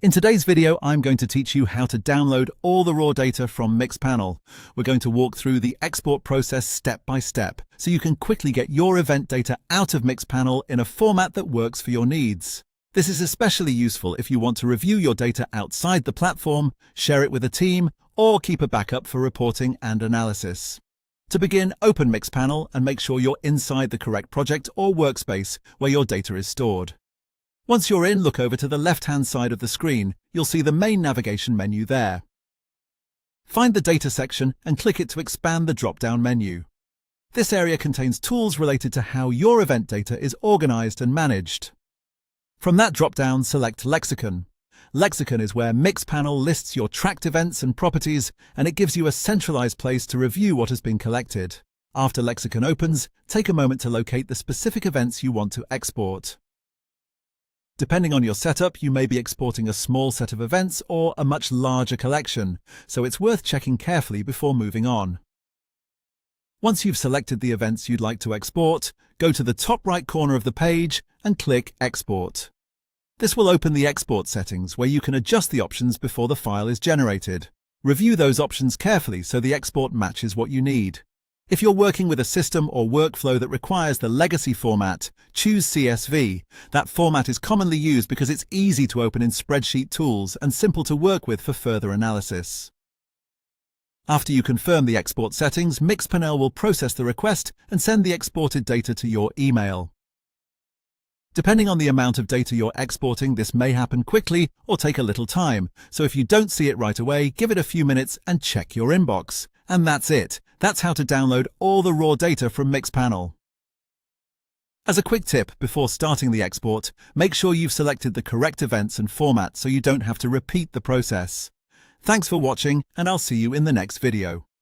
In today's video, I'm going to teach you how to download all the raw data from Mixpanel. We're going to walk through the export process step by step, so you can quickly get your event data out of Mixpanel in a format that works for your needs. This is especially useful if you want to review your data outside the platform, share it with a team, or keep a backup for reporting and analysis. To begin, open Mixpanel and make sure you're inside the correct project or workspace where your data is stored. Once you're in, look over to the left-hand side of the screen. You'll see the main navigation menu there. Find the Data section and click it to expand the drop-down menu. This area contains tools related to how your event data is organized and managed. From that drop-down, select Lexicon. Lexicon is where Mixpanel lists your tracked events and properties, and it gives you a centralized place to review what has been collected. After Lexicon opens, take a moment to locate the specific events you want to export. Depending on your setup, you may be exporting a small set of events or a much larger collection, so it's worth checking carefully before moving on. Once you've selected the events you'd like to export, go to the top right corner of the page and click Export. This will open the export settings where you can adjust the options before the file is generated. Review those options carefully so the export matches what you need. If you're working with a system or workflow that requires the legacy format, choose CSV. That format is commonly used because it's easy to open in spreadsheet tools and simple to work with for further analysis. After you confirm the export settings, Mixpanel will process the request and send the exported data to your email. Depending on the amount of data you're exporting, this may happen quickly or take a little time, so if you don't see it right away, give it a few minutes and check your inbox. And that's it. That's how to download all the raw data from Mixpanel. As a quick tip before starting the export, make sure you've selected the correct events and format so you don't have to repeat the process. Thanks for watching, and I'll see you in the next video.